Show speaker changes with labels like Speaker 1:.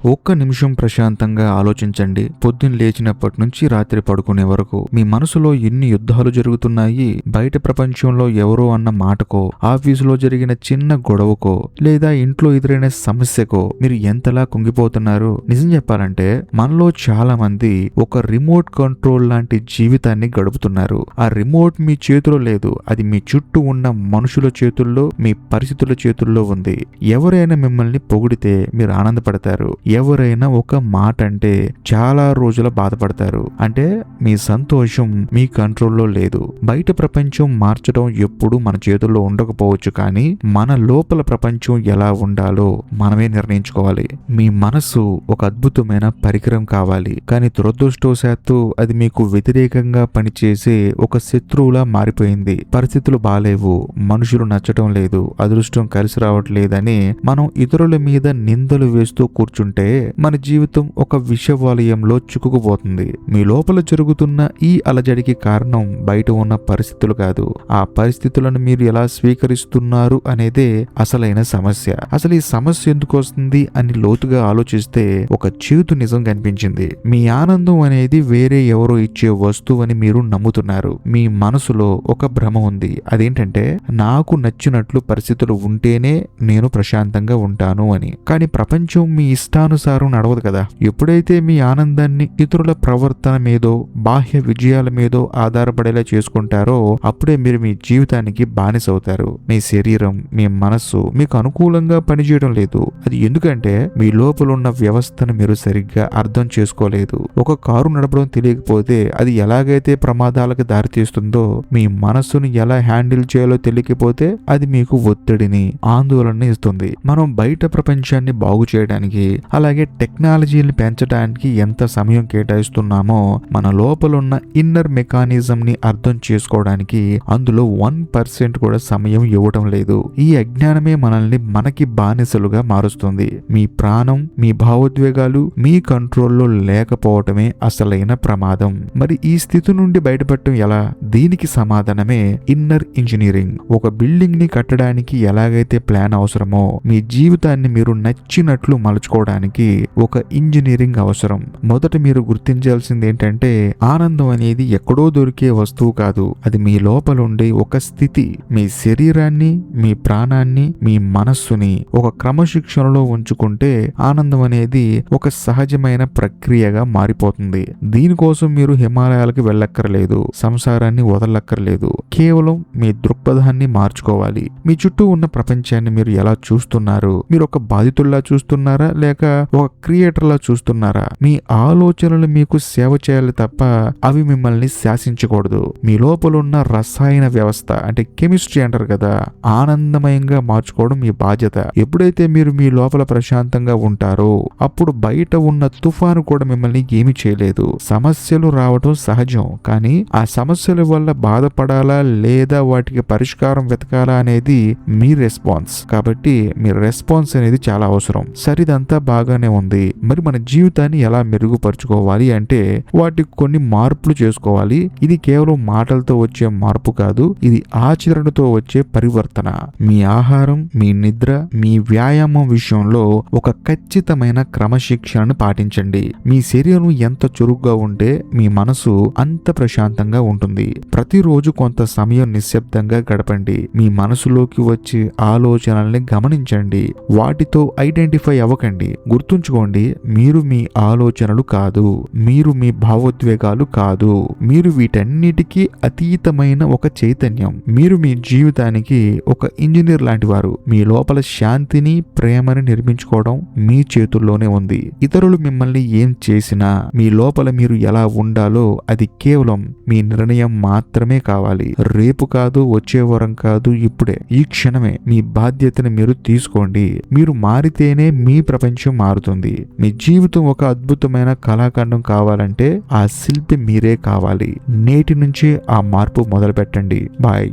Speaker 1: ఒక్క నిమిషం ప్రశాంతంగా ఆలోచించండి. పొద్దున్న లేచినప్పటి నుంచి రాత్రి పడుకునే వరకు మీ మనసులో ఎన్ని యుద్ధాలు జరుగుతున్నాయి. బయట ప్రపంచంలో ఎవరో అన్న మాటకో, ఆఫీసులో జరిగిన చిన్న గొడవకో, లేదా ఇంట్లో ఎదురైన సమస్యకో మీరు ఎంతలా కుంగిపోతున్నారు. నిజం చెప్పాలంటే మనలో చాలా మంది ఒక రిమోట్ కంట్రోల్ లాంటి జీవితాన్ని గడుపుతున్నారు. ఆ రిమోట్ మీ చేతిలో లేదు, అది మీ చుట్టూ ఉన్న మనుషుల చేతుల్లో, మీ పరిస్థితుల చేతుల్లో ఉంది. ఎవరైనా మిమ్మల్ని పొగిడితే మీరు ఆనందపడతారు. ఎవరైనా ఒక మాట అంటే చాలా రోజుల బాధపడతారు. అంటే మీ సంతోషం మీ కంట్రోల్లో లేదు. బయట ప్రపంచం మార్చడం ఎప్పుడు మన చేతుల్లో ఉండకపోవచ్చు, కానీ మన లోపల ప్రపంచం ఎలా ఉండాలో మనమే నిర్ణయించుకోవాలి. మీ మనసు ఒక అద్భుతమైన పరికరం కావాలి, కానీ దురదృష్టవశాత్తు అది మీకు వ్యతిరేకంగా పనిచేసే ఒక శత్రువులా మారిపోయింది. పరిస్థితులు బాలేవు, మనుషులు నచ్చటం లేదు, అదృష్టం కలిసి రావట్లేదని మనం ఇతరుల మీద నిందలు వేస్తూ కూర్చుంటే మన జీవితం ఒక విషవలయంలో చిక్కుకుపోతుంది. మీ లోపల జరుగుతున్న ఈ అలజడికి కారణం బయట ఉన్న పరిస్థితులు కాదు, ఆ పరిస్థితులను మీరు ఎలా స్వీకరిస్తున్నారు అనేదే అసలైన సమస్య. అసలు ఈ సమస్య ఎందుకు వస్తుంది అని లోతుగా ఆలోచిస్తే ఒక చేదు నిజం కనిపించింది. మీ ఆనందం అనేది వేరే ఎవరో ఇచ్చే వస్తువు అని మీరు నమ్ముతున్నారు. మీ మనసులో ఒక భ్రమ ఉంది. అదేంటంటే నాకు నచ్చినట్లు పరిస్థితులు ఉంటేనే నేను ప్రశాంతంగా ఉంటాను అని. కానీ ప్రపంచం మీ ఇష్టానుసారం నడవదు కదా. ఎప్పుడైతే మీ ఆనందాన్ని ఇతరుల ప్రవర్తన మీదో, బాహ్య విజయాల మీదో ఆధారపడేలా చేసుకుంటారో అప్పుడే మీరు మీ జీవితానికి బానిసవుతారు. మీ శరీరం, మీ మనస్సు మీకు అనుకూలంగా పనిచేయడం లేదు. అది ఎందుకంటే మీ లోపల ఉన్న వ్యవస్థను మీరు సరిగ్గా అర్థం చేసుకోలేదు. ఒక కారు నడపడం తెలియకపోతే అది ఎలాగైతే ప్రమాదాలకు దారితీస్తుందో, మీ మనస్సును ఎలా హ్యాండిల్ చేయాలో తెలియకపోతే అది మీకు ఒత్తిడిని, ఆందోళన ఇస్తుంది. మనం బయట ప్రపంచాన్ని బాగు చేయడానికి, అలాగే టెక్నాలజీని పెంచడానికి ఎంత సమయం కేటాయిస్తున్నామో మన లోపల ఉన్న ఇన్నర్ మెకానిజం ని అర్థం చేసుకోవడానికి అందులో 1% కూడా సమయం ఇవ్వటం లేదు. ఈ అజ్ఞానమే మనల్ని మనకి బానిసలుగా మారుస్తుంది. మీ ప్రాణం, మీ భావోద్వేగాలు మీ కంట్రోల్లో లేకపోవటమే అసలైన ప్రమాదం. మరి ఈ స్థితి నుండి బయటపడటం ఎలా? దీనికి సమాధానమే ఇన్నర్ ఇంజనీరింగ్. ఒక బిల్డింగ్ ని కట్టడానికి ఎలాగైతే ప్లాన్ అవసరమో, మీ జీవితాన్ని మీరు నచ్చినట్లు మలుచుకోవడానికి ఒక ఇంజనీరింగ్ అవసరం. మొదట మీరు గుర్తించాల్సింది ఏంటంటే ఆనందం అనేది ఎక్కడో దొరికే వస్తువు కాదు, అది మీ లోపల ఉండే ఒక స్థితి. మీ శరీరాన్ని, మీ ప్రాణాన్ని, మీ మనస్సుని ఒక క్రమశిక్షణలో ఉంచుకుంటే ఆనందం అనేది ఒక సహజమైన ప్రక్రియగా మారిపోతుంది. దీనికోసం మీరు హిమాలయాలకు వెళ్ళక్కర్లేదు, సంసారాన్ని వదలక్కర్లేదు. కేవలం మీ దృక్పథాన్ని మార్చుకోవాలి. మీ చుట్టూ ఉన్న ప్రపంచాన్ని మీరు ఎలా చూస్తున్నారు? మీరు ఒక బాధితుల్లా చూస్తున్నారా, లేక ఒక క్రియేటర్లా చూస్తున్నారా? మీ ఆలోచనలు మీకు సేవ చేయాలి తప్ప అవి మిమ్మల్ని శాసించకూడదు. మీ లోపల ఉన్న రసాయన వ్యవస్థ, అంటే కెమిస్ట్రీ అంటారు కదా, ఆనందమయంగా మార్చుకోవడం మీ బాధ్యత. ఎప్పుడైతే మీరు మీ లోపల ప్రశాంతంగా ఉంటారో అప్పుడు బయట ఉన్న తుఫాను కూడా మిమ్మల్ని ఏమీ చేయలేదు. సమస్యలు రావడం సహజం, కానీ ఆ సమస్యల వల్ల బాధపడాలా లేదా వాటికి పరిష్కారం వెతకాలా అనేది మీ రెస్పాన్స్. కాబట్టి మీ రెస్పాన్స్ అనేది చాలా అవసరం. సరిదంతా బాగానే ఉంది, మరి మన జీవితాన్ని ఎలా మెరుగుపరుచుకోవాలి అంటే వాటికి కొన్ని మార్పులు చేసుకోవాలి. ఇది కేవలం మాటలతో వచ్చే మార్పు కాదు, ఇది ఆచరణతో వచ్చే పరివర్తన. మీ ఆహారం, మీ నిద్ర, మీ వ్యాయామం విషయంలో ఒక ఖచ్చితమైన క్రమశిక్షణను పాటించండి. మీ శరీరం ఎంత చురుగ్గా ఉంటే మీ మనసు అంత ప్రశాంతంగా ఉంటుంది. ప్రతిరోజు కొంత సమయం నిశ్శబ్దంగా గడపండి. మీ మనసులోకి వచ్చే ఆలోచనల్ని గమనించండి, వాటితో ఐడెంటిఫై అవ్వకండి. గుర్తుంచుకోండి, మీరు మీ ఆలోచనలు కాదు, మీరు మీ భావోద్వేగాలు కాదు, మీరు వీటన్నిటికీ అతీతమైన ఒక చైతన్యం. మీరు మీ జీవితానికి ఒక ఇంజనీర్ లాంటి వారు. మీ లోపల శాంతిని, ప్రేమని నిర్మించుకోవడం మీ చేతుల్లోనే ఉంది. ఇతరులు మిమ్మల్ని ఏం చేసినా మీ లోపల మీరు ఎలా ఉండాలో అది కేవలం మీ నిర్ణయం మాత్రమే కావాలి. రేపు కాదు, వచ్చే వారం కాదు, ఇప్పుడే, ఈ క్షణమే మీ బాధ్యతను మీరు తీసుకోండి. మీరు మారితేనే మీ ప్రపంచం మారుతుంది. మీ జీవితం ఒక అద్భుతమైన కళాఖండం కావాలంటే ఆ శిల్పి మీరే కావాలి. నేటి నుంచి ఆ మార్పు మొదలు పెట్టండి. బాయ్.